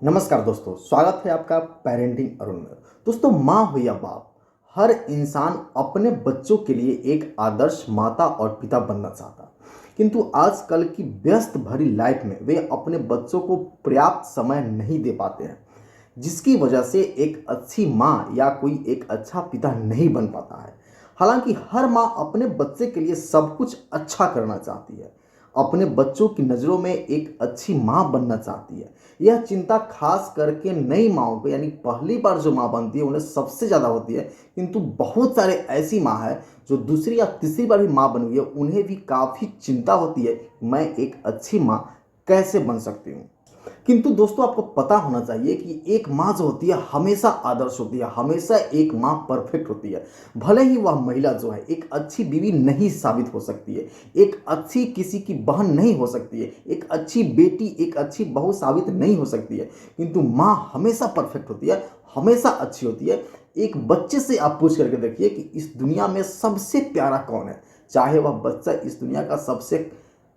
नमस्कार दोस्तों, स्वागत है आपका पेरेंटिंग अरुण में। दोस्तों, माँ हो या बाप, हर इंसान अपने बच्चों के लिए एक आदर्श माता और पिता बनना चाहता है। किंतु आजकल की व्यस्त भरी लाइफ में वे अपने बच्चों को पर्याप्त समय नहीं दे पाते हैं, जिसकी वजह से एक अच्छी माँ या कोई एक अच्छा पिता नहीं बन पाता है। हालांकि हर माँ अपने बच्चे के लिए सब कुछ अच्छा करना चाहती है, अपने बच्चों की नज़रों में एक अच्छी माँ बनना चाहती है। यह चिंता खास करके नई माँओं को, यानी पहली बार जो माँ बनती है, उन्हें सबसे ज़्यादा होती है। किंतु बहुत सारे ऐसी माँ है जो दूसरी या तीसरी बार भी माँ बन गई है, उन्हें भी काफ़ी चिंता होती है कि मैं एक अच्छी माँ कैसे बन सकती हूँ। किंतु दोस्तों, आपको पता होना चाहिए कि एक माँ जो होती है हमेशा आदर्श होती है, हमेशा एक माँ परफेक्ट होती है। भले ही वह महिला जो है एक अच्छी बीवी नहीं साबित हो सकती है, एक अच्छी किसी की बहन नहीं हो सकती है, एक अच्छी बेटी, एक अच्छी बहू साबित नहीं हो सकती है, किंतु माँ हमेशा परफेक्ट होती है, हमेशा अच्छी होती है। एक बच्चे से आप पूछ करके देखिए कि इस दुनिया में सबसे प्यारा कौन है, चाहे वह बच्चा इस दुनिया का सबसे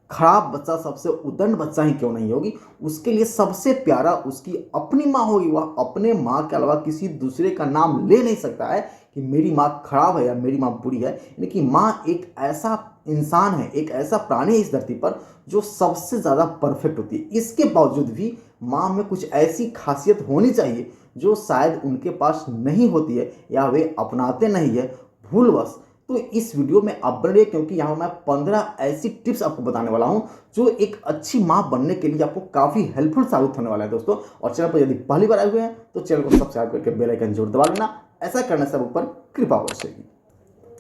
खराब बच्चा, सबसे उदंड बच्चा ही क्यों नहीं होगी, उसके लिए सबसे प्यारा उसकी अपनी माँ होगी। वह अपने माँ के अलावा किसी दूसरे का नाम ले नहीं सकता है कि मेरी माँ खराब है या मेरी माँ बुरी है। यानी कि माँ एक ऐसा इंसान है, एक ऐसा प्राणी है इस धरती पर जो सबसे ज़्यादा परफेक्ट होती है। इसके बावजूद भी माँ में कुछ ऐसी खासियत होनी चाहिए जो शायद उनके पास नहीं होती है या वे अपनाते नहीं है, भूलवश। तो इस वीडियो में आप बन रहे, क्योंकि यहाँ मैं 15 ऐसी टिप्स आपको बताने वाला हूँ जो एक अच्छी माँ बनने के लिए आपको काफ़ी हेल्पफुल साबित होने वाला है दोस्तों। और चैनल पर यदि पहली बार आए हुए हैं तो चैनल को सब्सक्राइब करके बेल आइकन जरूर दबा लेना। ऐसा करने से ऊपर कृपा बरसेगी।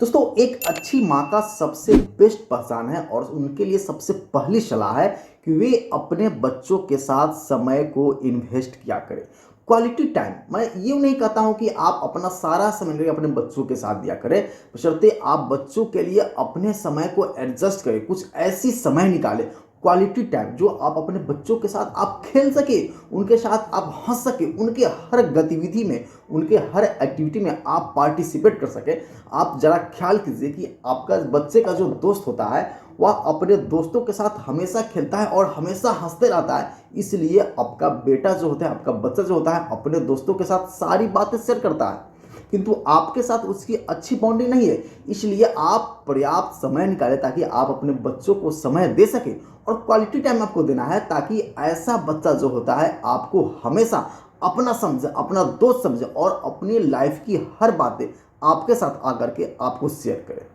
दोस्तों, एक अच्छी माँ का सबसे बेस्ट पहचान है और उनके लिए सबसे पहली सलाह है कि वे अपने बच्चों के साथ समय को इन्वेस्ट किया करें। क्वालिटी टाइम, मैं ये नहीं कहता हूँ कि आप अपना सारा समय लेकर अपने बच्चों के साथ दिया करें, बशर्ते आप बच्चों के लिए अपने समय को एडजस्ट करें, कुछ ऐसी समय निकालें। क्वालिटी टाइम जो आप अपने बच्चों के साथ आप खेल सके, उनके साथ आप हंस सके, उनके हर गतिविधि में, उनके हर एक्टिविटी में आप पार्टिसिपेट कर सके। आप जरा ख्याल कीजिए कि आपका बच्चे का जो दोस्त होता है वह अपने दोस्तों के साथ हमेशा खेलता है और हमेशा हंसते रहता है। इसलिए आपका बेटा जो होता है, आपका बच्चा जो होता है, अपने दोस्तों के साथ सारी बातें शेयर करता है, किंतु आपके साथ उसकी अच्छी बॉन्डिंग नहीं है। इसलिए आप पर्याप्त समय निकालें ताकि आप अपने बच्चों को समय दे सके, और क्वालिटी टाइम आपको देना है ताकि ऐसा बच्चा जो होता है आपको हमेशा अपना समझे, अपना दोस्त समझे और अपनी लाइफ की हर बातें आपके साथ आकर के आपको शेयर करे।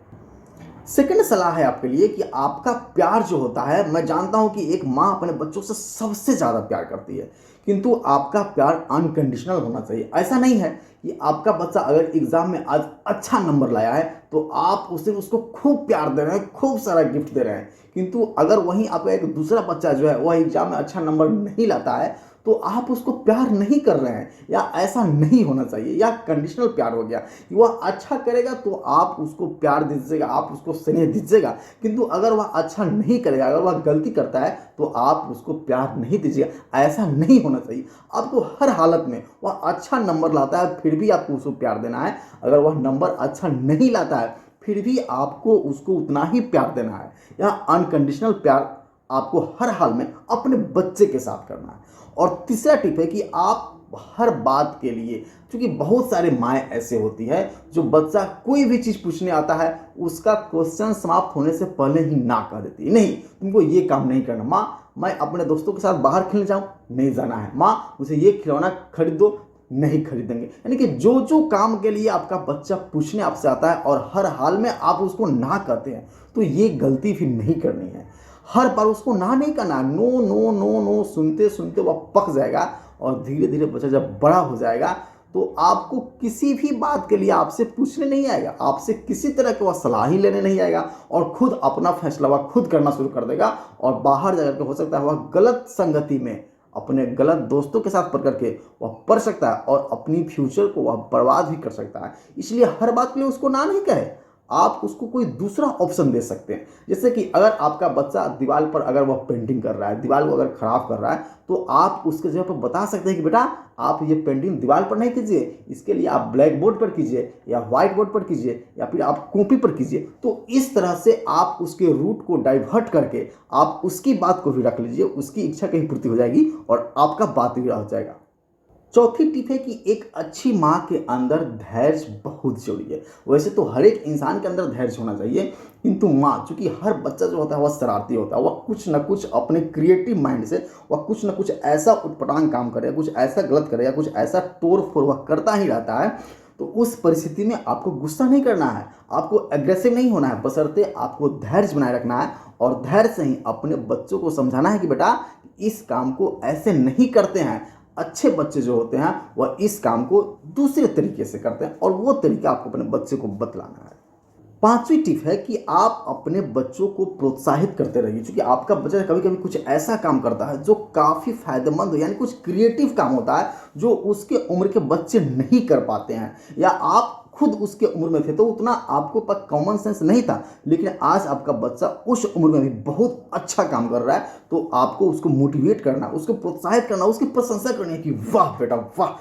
सेकंड सलाह है आपके लिए कि आपका प्यार जो होता है, मैं जानता हूं कि एक माँ अपने बच्चों से सबसे ज़्यादा प्यार करती है, किंतु आपका प्यार अनकंडीशनल होना चाहिए। ऐसा नहीं है कि आपका बच्चा अगर एग्जाम में आज अच्छा नंबर लाया है तो आप उसे उसको खूब प्यार दे रहे हैं, खूब सारा गिफ्ट दे रहे हैं, किंतु अगर वहीं आपका एक दूसरा बच्चा जो है वह एग्जाम में अच्छा नंबर नहीं लाता है तो आप उसको प्यार नहीं कर रहे हैं, या ऐसा नहीं होना चाहिए। या कंडीशनल प्यार हो गया कि वह अच्छा करेगा तो आप उसको प्यार दीजिएगा, आप उसको स्नेह दीजिएगा, किंतु अगर वह अच्छा नहीं करेगा, अगर वह गलती करता है तो आप उसको प्यार नहीं दीजिएगा। ऐसा नहीं होना चाहिए। आपको हर हालत में, वह अच्छा नंबर लाता है फिर भी आपको उसको प्यार देना है, अगर वह नंबर अच्छा नहीं लाता है फिर भी आपको उसको उतना ही प्यार देना है। यह अनकंडीशनल प्यार आपको हर हाल में अपने बच्चे के साथ करना है। और तीसरा टिप है कि आप हर बात के लिए, क्योंकि बहुत सारे माएँ ऐसे होती है जो बच्चा कोई भी चीज़ पूछने आता है उसका क्वेश्चन समाप्त होने से पहले ही ना कह देती है, नहीं तुमको ये काम नहीं करना माँ, मैं अपने दोस्तों के साथ बाहर खेलने जाऊँ, नहीं जाना है माँ, मुझे ये खिलौना खरीद दो, नहीं खरीदेंगे। यानी कि जो जो काम के लिए आपका बच्चा पूछने आपसे आता है और हर हाल में आप उसको ना कहते हैं, तो ये गलती फिर नहीं करनी है। हर बार उसको ना नहीं करना, नो नो नो नो सुनते सुनते वह पक जाएगा और धीरे धीरे बच्चा जब बड़ा हो जाएगा तो आपको किसी भी बात के लिए आपसे पूछने नहीं आएगा, आपसे किसी तरह की वह सलाह ही लेने नहीं आएगा और खुद अपना फैसला वह खुद करना शुरू कर देगा। और बाहर जाकर के हो सकता है वह गलत संगति में अपने गलत दोस्तों के साथ पढ़ करके वह पढ़ सकता है और अपनी फ्यूचर को वह बर्बाद भी कर सकता है। इसलिए हर बात के लिए उसको ना नहीं कहे, आप उसको कोई दूसरा ऑप्शन दे सकते हैं। जैसे कि अगर आपका बच्चा दीवार पर अगर वह पेंटिंग कर रहा है, दीवार को अगर खराब कर रहा है, तो आप उसके जगह पर बता सकते हैं कि बेटा आप ये पेंटिंग दीवार पर नहीं कीजिए, इसके लिए आप ब्लैक बोर्ड पर कीजिए या व्हाइट बोर्ड पर कीजिए या फिर आप कॉपी पर कीजिए। तो इस तरह से आप उसके रूट को डाइवर्ट करके आप उसकी बात को भी रख लीजिए, उसकी इच्छा कहीं पूर्ति हो जाएगी और आपका बात भी हो जाएगा। चौथी टिप है कि एक अच्छी माँ के अंदर धैर्य बहुत जरूरी है। वैसे तो हर एक इंसान के अंदर धैर्य होना चाहिए, किंतु माँ, चूंकि हर बच्चा जो होता है वह शरारती होता है, वह कुछ ना कुछ अपने क्रिएटिव माइंड से वह कुछ ना कुछ ऐसा उटपटांग काम करे, कुछ ऐसा गलत करे या कुछ ऐसा तोड़ फोड़ वह करता ही रहता है। तो उस परिस्थिति में आपको गुस्सा नहीं करना है, आपको एग्रेसिव नहीं होना है, बशर्ते आपको धैर्य बनाए रखना है और धैर्य से ही अपने बच्चों को समझाना है कि बेटा इस काम को ऐसे नहीं करते हैं। अच्छे बच्चे जो होते हैं वह इस काम को दूसरे तरीके से करते हैं और वो तरीका आपको अपने बच्चे को बतलाना है। पांचवी टिप है कि आप अपने बच्चों को प्रोत्साहित करते रहिए, क्योंकि आपका बच्चा कभी कभी कुछ ऐसा काम करता है जो काफ़ी फायदेमंद हो, यानी कुछ क्रिएटिव काम होता है जो उसके उम्र के बच्चे नहीं कर पाते हैं, या आप खुद उसके उम्र में थे तो उतना आपको पास कॉमन सेंस नहीं था, लेकिन आज आपका बच्चा उस उम्र में भी बहुत अच्छा काम कर रहा है। तो आपको उसको मोटिवेट करना, उसको प्रोत्साहित करना, उसकी प्रशंसा करनी है कि वाह बेटा वाह,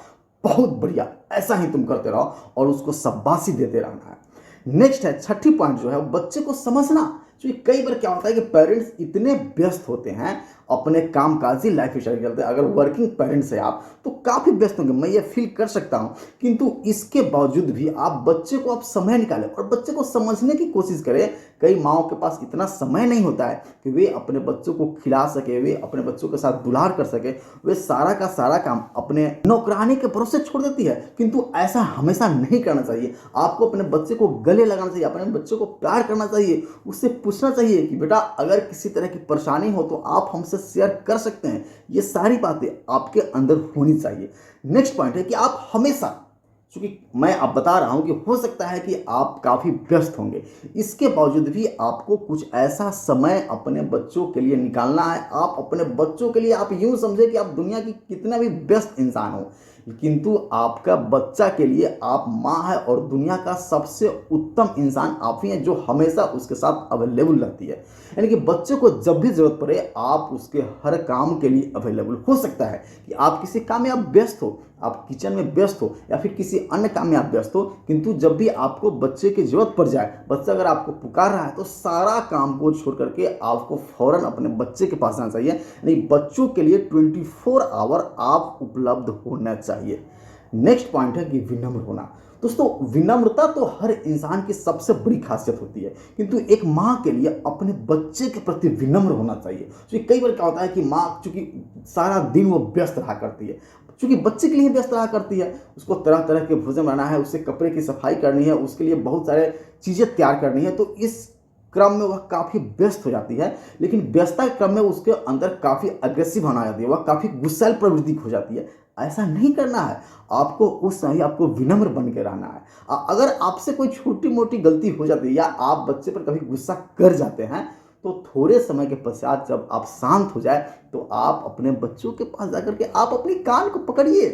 बहुत बढ़िया, ऐसा ही तुम करते रहो, और उसको शाबाशी देते रहना है। नेक्स्ट है छठी पॉइंट जो है वो बच्चे को समझना। क्योंकि कई बार क्या होता है कि पेरेंट्स इतने व्यस्त होते हैं अपने कामकाजी लाइफ स्टाइल के चलते, अगर वर्किंग पेरेंट्स है आप तो काफ़ी व्यस्त होंगे, मैं ये फील कर सकता हूँ, किंतु इसके बावजूद भी आप बच्चे को आप समय निकालें और बच्चे को समझने की कोशिश करें। कई माओं के पास इतना समय नहीं होता है कि वे अपने बच्चों को खिला सके, वे अपने बच्चों के साथ दुलार कर सके, वे सारा का सारा काम अपने नौकरानी के भरोसे छोड़ देती है। किंतु ऐसा हमेशा नहीं करना चाहिए, आपको अपने बच्चे को गले लगाना चाहिए, अपने बच्चे को प्यार करना चाहिए, उससे पूछना चाहिए कि बेटा अगर किसी तरह की परेशानी हो तो आप हमसे शेयर कर सकते हैं। ये सारी बातें आपके अंदर होनी चाहिए। नेक्स्ट पॉइंट है कि आप हमेशा, क्योंकि मैं आप बता रहा हूं कि हो सकता है कि आप काफ़ी व्यस्त होंगे, इसके बावजूद भी आपको कुछ ऐसा समय अपने बच्चों के लिए निकालना है। आप अपने बच्चों के लिए, आप यूं समझे कि आप दुनिया की कितना भी व्यस्त इंसान हो, किंतु आपका बच्चा के लिए आप माँ है और दुनिया का सबसे उत्तम इंसान आप ही हैं जो हमेशा उसके साथ अवेलेबल रहती है। यानी कि बच्चे को जब भी जरूरत पड़े आप उसके हर काम के लिए अवेलेबल। हो सकता है कि आप किसी काम में आप व्यस्त हो, आप किचन में व्यस्त हो या फिर किसी अन्य काम में आप व्यस्त हो, किंतु जब भी आपको बच्चे की जरूरत पड़ जाए, बच्चा अगर आपको पुकार रहा है तो सारा काम को छोड़ करके आपको फौरन अपने बच्चे के पास आना चाहिए। नहीं, बच्चों के लिए 24 आवर आप उपलब्ध होना चाहिए। नेक्स्ट पॉइंट है कि विनम्र होना। दोस्तों, विनम्रता तो हर इंसान की सबसे बड़ी खासियत होती है, किंतु एक माँ के लिए अपने बच्चे के प्रति विनम्र होना चाहिए। क्योंकि कई बार क्या होता है कि माँ चूंकि सारा दिन वो व्यस्त रहा करती है, चूंकि बच्चे के लिए व्यस्त रहा करती है, उसको तरह तरह के भोजन बनाना है, उससे कपड़े की सफाई करनी है, उसके लिए बहुत सारे चीज़ें तैयार करनी है, तो इस क्रम में वह काफ़ी व्यस्त हो जाती है। लेकिन व्यस्तता के क्रम में उसके अंदर काफ़ी अग्रेसिव होना जाती है, वह काफ़ी गुस्सैल प्रवृत्ति हो जाती है। ऐसा नहीं करना है, आपको उस समय आपको विनम्र बन के रहना है। अगर आपसे कोई छोटी मोटी गलती हो जाती है या आप बच्चे पर कभी गुस्सा कर जाते हैं, तो थोड़े समय के पश्चात जब आप शांत हो जाए तो आप अपने बच्चों के पास जाकर के आप अपनी कान को पकड़िए,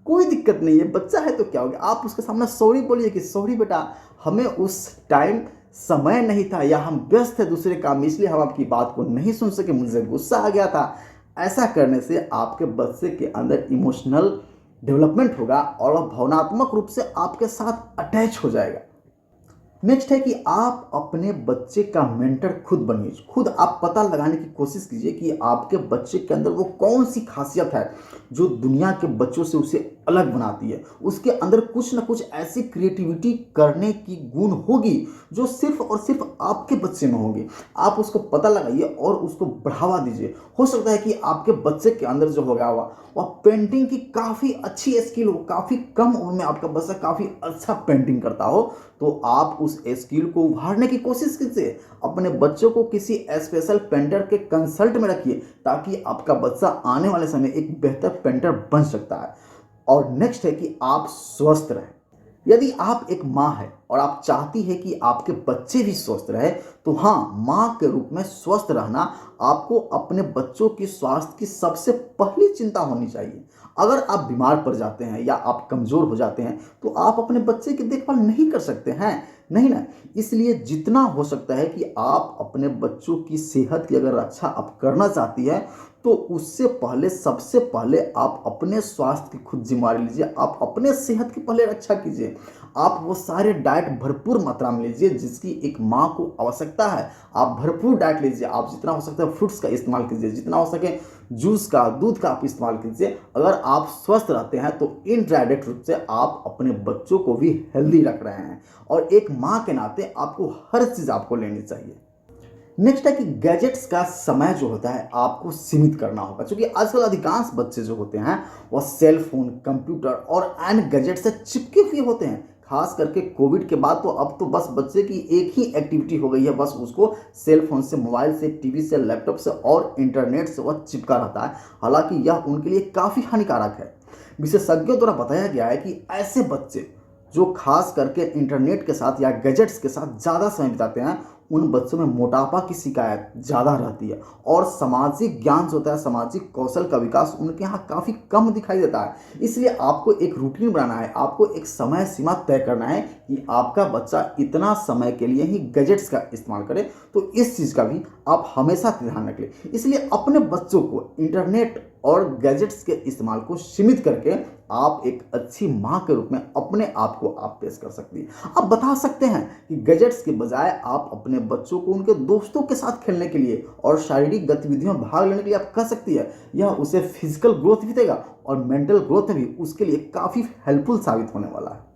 कोई दिक्कत नहीं है, बच्चा है तो क्या हो गया। आप उसके सामने सॉरी बोलिए कि सॉरी बेटा, हमें उस टाइम समय नहीं था या हम व्यस्त थे दूसरे काम में, इसलिए हम आपकी बात को नहीं सुन सके, मुझे गुस्सा आ गया था। ऐसा करने से आपके बच्चे के अंदर इमोशनल डेवलपमेंट होगा और वह भावनात्मक रूप से आपके साथ अटैच हो जाएगा। नेक्स्ट है कि आप अपने बच्चे का मेंटर खुद बनिए। खुद आप पता लगाने की कोशिश कीजिए कि आपके बच्चे के अंदर वो कौन सी खासियत है जो दुनिया के बच्चों से उसे अलग बनाती है। उसके अंदर कुछ ना कुछ ऐसी क्रिएटिविटी करने की गुण होगी जो सिर्फ और सिर्फ आपके बच्चे में होगी। आप उसको पता लगाइए और उसको बढ़ावा दीजिए। हो सकता है कि आपके बच्चे के अंदर जो होगा वह पेंटिंग की काफ़ी अच्छी स्किल हो, काफ़ी कम उम्र में आपका बच्चा काफ़ी अच्छा पेंटिंग करता हो, तो आप उस स्किल को उभारने की कोशिश कीजिए। अपने बच्चों को किसी स्पेशल पेंटर के कंसल्ट में रखिए ताकि आपका बच्चा आने वाले समय एक बेहतर पेंटर बन सकता है। और नेक्स्ट है कि आप स्वस्थ रहें। यदि आप एक माँ है और आप चाहती है कि आपके बच्चे भी स्वस्थ रहे, तो हाँ, माँ के रूप में स्वस्थ रहना आपको अपने बच्चों की स्वास्थ्य की सबसे पहली चिंता होनी चाहिए। अगर आप बीमार पड़ जाते हैं या आप कमज़ोर हो जाते हैं तो आप अपने बच्चे की देखभाल नहीं कर सकते हैं, नहीं ना। इसलिए जितना हो सकता है कि आप अपने बच्चों की सेहत की अगर रक्षा आप करना चाहती है तो उससे पहले सबसे पहले आप अपने स्वास्थ्य की खुद जिम्मेदारी लीजिए। आप अपने सेहत की पहले रक्षा कीजिए। आप वो सारे डाइट भरपूर मात्रा में लीजिए जिसकी एक माँ को आवश्यकता है। आप भरपूर डाइट लीजिए। आप जितना हो सकता है फ्रूट्स का इस्तेमाल कीजिए, जितना हो सके जूस का, दूध का आप इस्तेमाल कीजिए। अगर आप स्वस्थ रहते हैं तो इनडायरेक्ट रूप से आप अपने बच्चों को भी हेल्दी रख रहे हैं और एक माँ के नाते आपको हर चीज़ आपको लेनी चाहिए। नेक्स्ट है कि गैजेट्स का समय जो होता है आपको सीमित करना होगा, क्योंकि आजकल अधिकांश बच्चे जो होते हैं वह सेल फोन, कंप्यूटर और अन्य गैजेट से चिपके हुए होते हैं। खास करके कोविड के बाद तो अब तो बस बच्चे की एक ही एक्टिविटी हो गई है, बस उसको सेल फोन से, मोबाइल से, टीवी से, लैपटॉप से और इंटरनेट से वह चिपका रहता है। हालांकि यह उनके लिए काफ़ी हानिकारक है। विशेषज्ञों द्वारा बताया गया है कि ऐसे बच्चे जो खास करके इंटरनेट के साथ या गैजेट्स के साथ ज़्यादा समय बिताते हैं उन बच्चों में मोटापा की शिकायत ज़्यादा रहती है और सामाजिक ज्ञान जो होता है, सामाजिक कौशल का विकास उनके यहाँ काफ़ी कम दिखाई देता है। इसलिए आपको एक रूटीन बनाना है, आपको एक समय सीमा तय करना है कि आपका बच्चा इतना समय के लिए ही गैजेट्स का इस्तेमाल करे। तो इस चीज़ का भी आप हमेशा ध्यान रखें। इसलिए अपने बच्चों को इंटरनेट और गैजेट्स के इस्तेमाल को सीमित करके आप एक अच्छी माँ के रूप में अपने आप को आप पेश कर सकती हैं। आप बता सकते हैं कि गैजेट्स के बजाय आप अपने बच्चों को उनके दोस्तों के साथ खेलने के लिए और शारीरिक गतिविधियों में भाग लेने के लिए आप कह सकती है। यह उसे फिजिकल ग्रोथ भी देगा और मेंटल ग्रोथ में भी उसके लिए काफ़ी हेल्पफुल साबित होने वाला है।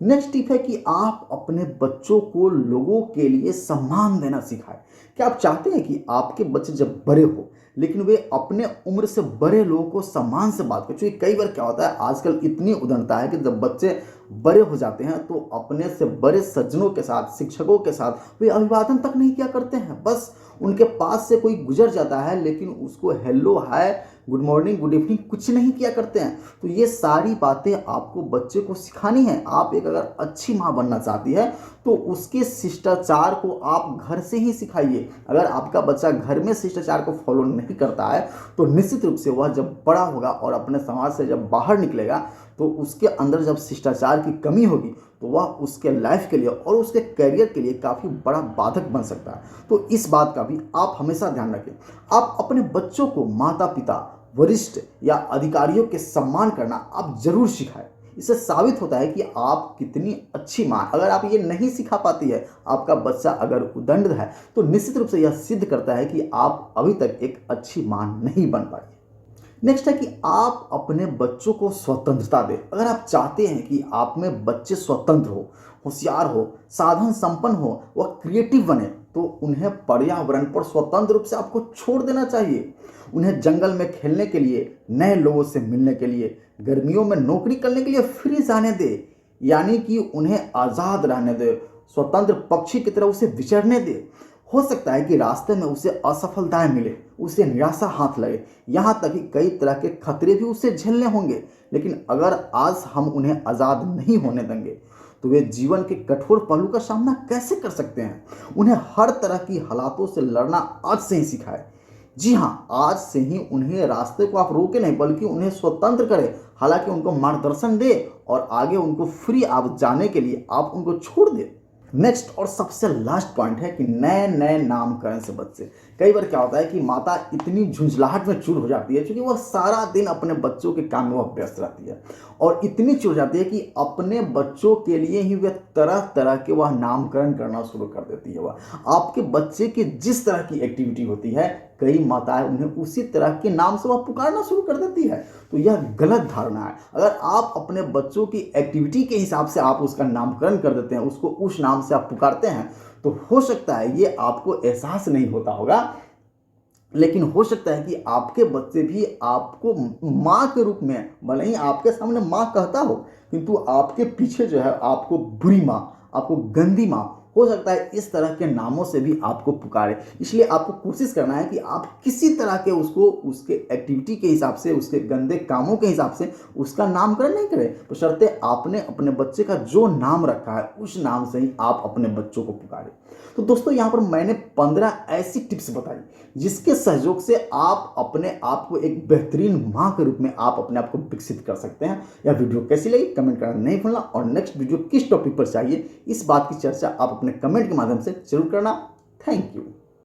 नेक्स्ट टिप है कि आप अपने बच्चों को लोगों के लिए सम्मान देना सिखाएं। क्या आप चाहते हैं कि आपके बच्चे जब बड़े हो लेकिन वे अपने उम्र से बड़े लोगों को सम्मान से बात करें? क्योंकि कई बार क्या होता है, आजकल इतनी उद्दंडता है कि जब बच्चे बड़े हो जाते हैं तो अपने से बड़े सज्जनों के साथ, शिक्षकों के साथ वे अभिवादन तक नहीं किया करते हैं। बस उनके पास से कोई गुजर जाता है लेकिन उसको हेलो, हाय, गुड मॉर्निंग, गुड इवनिंग कुछ नहीं किया करते हैं। तो ये सारी बातें आपको बच्चे को सिखानी है। आप एक अगर अच्छी माँ बनना चाहती है तो उसके शिष्टाचार को आप घर से ही सिखाइए। अगर आपका बच्चा घर में शिष्टाचार को फॉलो नहीं करता है तो निश्चित रूप से वह जब बड़ा होगा और अपने समाज से जब बाहर निकलेगा तो उसके अंदर जब शिष्टाचार की कमी होगी तो वह उसके लाइफ के लिए और उसके करियर के लिए काफ़ी बड़ा बाधक बन सकता है। तो इस बात का भी आप हमेशा ध्यान रखें। आप अपने बच्चों को माता पिता, वरिष्ठ या अधिकारियों के सम्मान करना आप जरूर सिखाएं। इससे साबित होता है कि आप कितनी अच्छी माँ। अगर आप ये नहीं सिखा पाती है, आपका बच्चा अगर उद्दंड है तो निश्चित रूप से यह सिद्ध करता है कि आप अभी तक एक अच्छी माँ नहीं बन पाई। नेक्स्ट है कि आप अपने बच्चों को स्वतंत्रता दें। अगर आप चाहते हैं कि आप में बच्चे स्वतंत्र हो, होशियार हो, साधन संपन्न हो, वह क्रिएटिव बने तो उन्हें पर्यावरण पर स्वतंत्र रूप से आपको छोड़ देना चाहिए। उन्हें जंगल में खेलने के लिए, नए लोगों से मिलने के लिए, गर्मियों में नौकरी करने के लिए फ्री जाने दे, यानी कि उन्हें आज़ाद रहने दे, स्वतंत्र पक्षी की तरह उसे विचरने दे। हो सकता है कि रास्ते में उसे असफलताएं मिले, उसे निराशा हाथ लगे, यहाँ तक कि कई तरह के खतरे भी उसे झेलने होंगे। लेकिन अगर आज हम उन्हें आज़ाद नहीं होने देंगे तो वे जीवन के कठोर पहलू का सामना कैसे कर सकते हैं? उन्हें हर तरह की हालातों से लड़ना आज से ही सिखाएं। जी हाँ, आज से ही उन्हें रास्ते को आप रोके नहीं बल्कि उन्हें स्वतंत्र करें। हालांकि उनको मार्गदर्शन दे और आगे उनको फ्री आप जाने के लिए आप उनको छोड़ दें। नेक्स्ट और सबसे लास्ट पॉइंट है कि नए नए नामकरण से बच्चे। कई बार क्या होता है कि माता इतनी झुंझलाहट में चूर हो जाती है क्योंकि वह सारा दिन अपने बच्चों के काम में वह व्यस्त रहती है और इतनी चूर जाती है कि अपने बच्चों के लिए ही वह तरह तरह के वह नामकरण करना शुरू कर देती है। वह आपके बच्चे की जिस तरह की एक्टिविटी होती है कई माताएं उन्हें उसी तरह के नाम से वह पुकारना शुरू कर देती है। तो यह गलत धारणा है। अगर आप अपने बच्चों की एक्टिविटी के हिसाब से आप उसका नामकरण कर देते हैं, उसको उस नाम से आप पुकारते हैं, तो हो सकता है ये आपको एहसास नहीं होता होगा, लेकिन हो सकता है कि आपके बच्चे भी आपको माँ के रूप में, भले ही आपके सामने माँ कहता हो, किंतु आपके पीछे जो है आपको बुरी माँ, आपको गंदी माँ, हो सकता है इस तरह के नामों से भी आपको पुकारे। इसलिए आपको कोशिश करना है कि आप किसी तरह के उसको उसके एक्टिविटी के हिसाब से, उसके गंदे कामों के हिसाब से उसका नामकरण नहीं करें, बशर्ते आपने अपने बच्चे का जो नाम रखा है उस नाम से ही आप अपने बच्चों को पुकारें। तो दोस्तों यहाँ पर मैंने 15 ऐसी टिप्स बताई जिसके सहयोग से आप अपने आप को एक बेहतरीन माँ के रूप में आप अपने आप को विकसित कर सकते हैं। यह वीडियो कैसी लगी कमेंट करना नहीं भूलना, और नेक्स्ट वीडियो किस टॉपिक पर चाहिए इस बात की चर्चा आप अपने कमेंट के माध्यम से जरूर करना। Thank you.